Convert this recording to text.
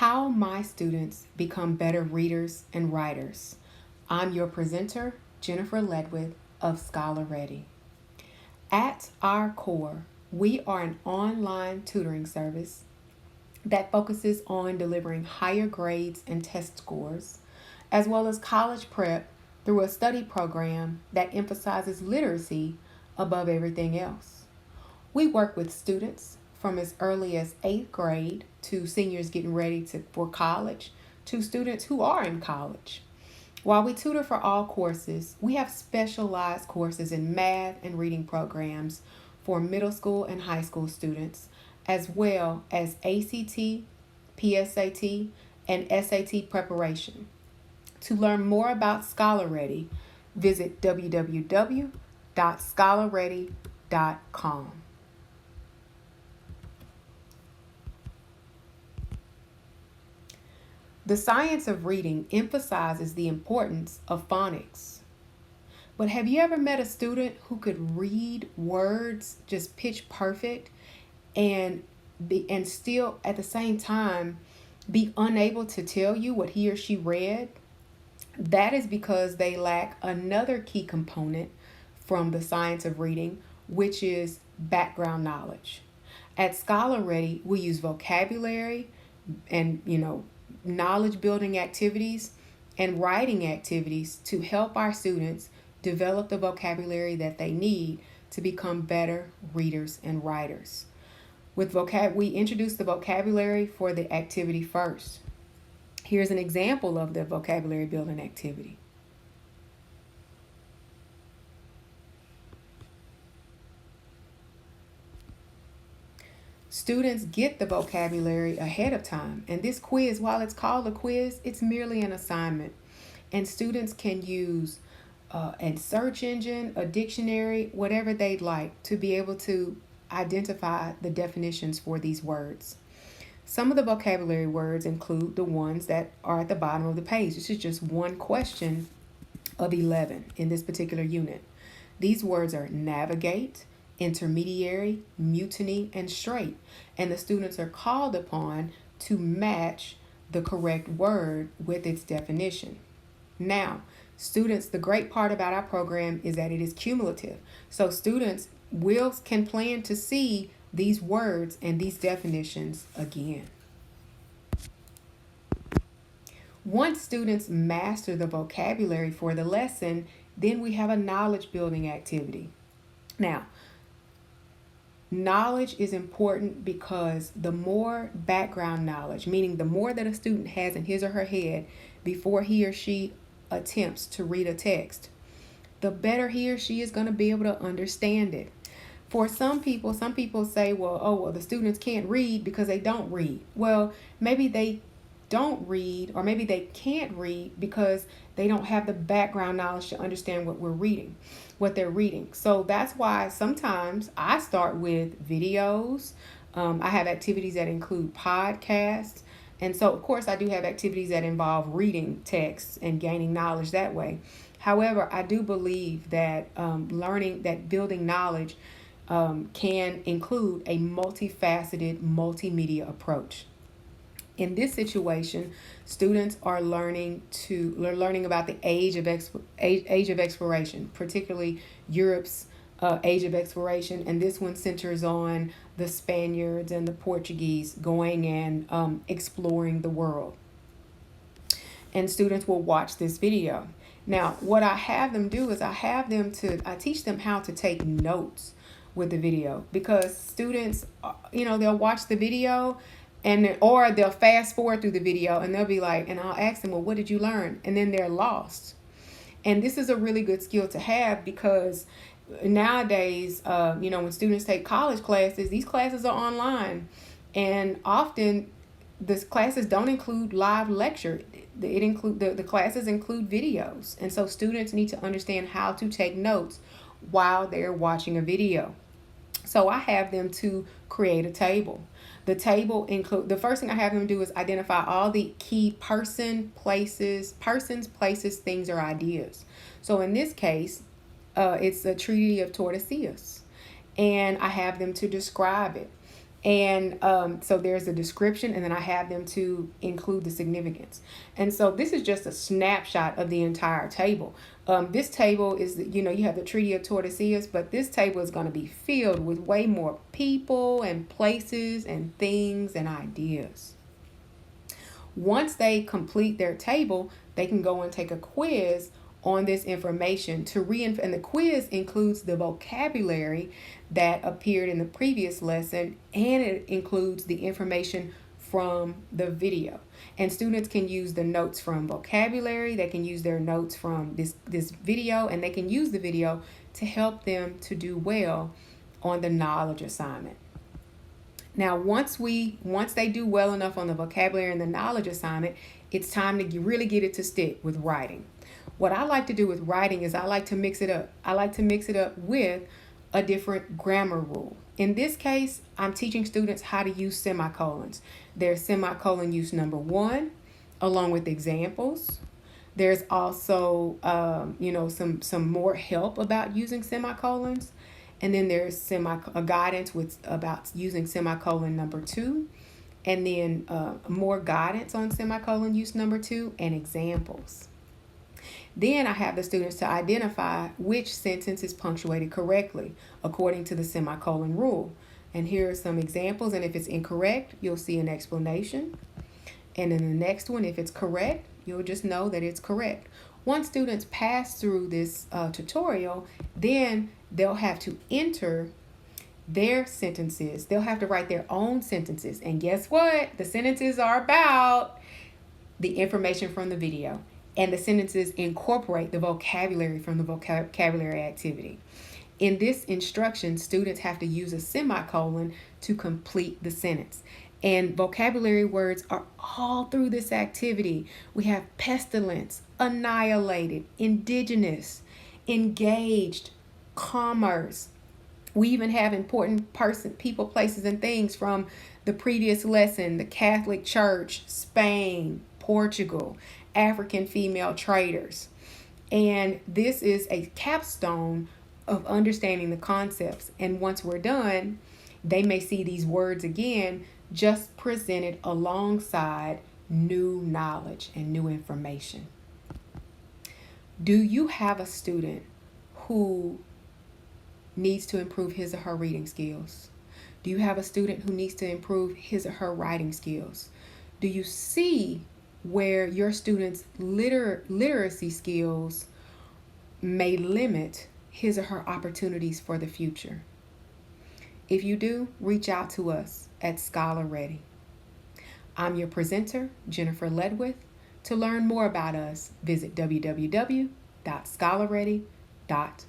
How my students become better readers and writers. I'm your presenter, Jennifer Ledwith of Scholar Ready. At our core, we are an online tutoring service that focuses on delivering higher grades and test scores, as well as college prep through a study program that emphasizes literacy above everything else. We work with students from as early as 8th grade to seniors getting ready for college to students who are in college. While we tutor for all courses, we have specialized courses in math and reading programs for middle school and high school students, as well as ACT, PSAT, and SAT preparation. To learn more about Scholar Ready, visit www.scholarready.com. The science of reading emphasizes the importance of phonics. But have you ever met a student who could read words just pitch perfect and still at the same time be unable to tell you what he or she read? That is because they lack another key component from the science of reading, which is background knowledge. At Scholar Ready, we use vocabulary and knowledge building activities and writing activities to help our students develop the vocabulary that they need to become better readers and writers. With we introduce the vocabulary for the activity first. Here's an example of the vocabulary building activity. Students get the vocabulary ahead of time, and this quiz, while it's called a quiz, it's merely an assignment. And students can use a search engine, a dictionary, whatever they'd like to be able to identify the definitions for these words. Some of the vocabulary words include the ones that are at the bottom of the page. This is just one question of 11 in this particular unit. These words are navigate, intermediary, mutiny, and straight. And the students are called upon to match the correct word with its definition. Now, students, the great part about our program is that it is cumulative. So students can plan to see these words and these definitions again. Once students master the vocabulary for the lesson, then we have a knowledge building activity. Now, knowledge is important because the more background knowledge, meaning the more that a student has in his or her head before he or she attempts to read a text, the better he or she is going to be able to understand it. For some people say, well, the students can't read because they don't read. Well, maybe they don't read, or maybe they can't read because they don't have the background knowledge to understand what they're reading. So that's why sometimes I start with videos. I have activities that include podcasts. And so, of course, I do have activities that involve reading texts and gaining knowledge that way. However, I do believe that building knowledge can include a multifaceted multimedia approach. In this situation, students are learning about the age of exploration, particularly Europe's age of exploration, and this one centers on the Spaniards and the Portuguese going and exploring the world. And students will watch this video. Now, what I have them do is I teach them how to take notes with the video, because students, they'll watch the video or they'll fast forward through the video and they'll be like, and I'll ask them, well, what did you learn? And then they're lost. And this is a really good skill to have, because nowadays, when students take college classes, these classes are online, and often the classes don't include live lecture. The classes include videos. And so students need to understand how to take notes while they're watching a video. So I have them to create a table. The first thing I have them do is identify all the key persons, places, things, or ideas. So in this case, it's the Treaty of Tordesillas, and I have them to describe it. And so there's a description, and then I have them to include the significance. And so this is just a snapshot of the entire table. This table is, you have the Treaty of Tordesillas, but this table is going to be filled with way more people and places and things and ideas. Once they complete their table, they can go and take a quiz on this information and the quiz includes the vocabulary that appeared in the previous lesson, and it includes the information from the video. And students can use the notes from vocabulary, they can use their notes from this video, and they can use the video to help them to do well on the knowledge assignment. Now, once they do well enough on the vocabulary and the knowledge assignment, it's time to really get it to stick with writing. What I like to do with writing is I like to mix it up. I like to mix it up with a different grammar rule. In this case, I'm teaching students how to use semicolons. There's semicolon use number 1, along with examples. There's also, some more help about using semicolons. And then there's a guidance about using semicolon number 2. And then more guidance on semicolon use number 2 and examples. Then I have the students to identify which sentence is punctuated correctly according to the semicolon rule. And here are some examples, and if it's incorrect, you'll see an explanation. And in the next one, if it's correct, you'll just know that it's correct. Once students pass through this tutorial, then they'll have to enter their sentences. They'll have to write their own sentences. And guess what? The sentences are about the information from the video. And the sentences incorporate the vocabulary from the vocabulary activity. In this instruction, students have to use a semicolon to complete the sentence. And vocabulary words are all through this activity. We have pestilence, annihilated, indigenous, engaged, commerce. We even have important people, places, and things from the previous lesson: the Catholic Church, Spain, Portugal, African female traders. And this is a capstone of understanding the concepts. And once we're done, they may see these words again, just presented alongside new knowledge and new information. Do you have a student who needs to improve his or her reading skills? Do you have a student who needs to improve his or her writing skills? Do you see where your students' literacy skills may limit his or her opportunities for the future? If you do, reach out to us at Scholar Ready. I'm your presenter, Jennifer Ledwith. To learn more about us, visit www.scholarready.org.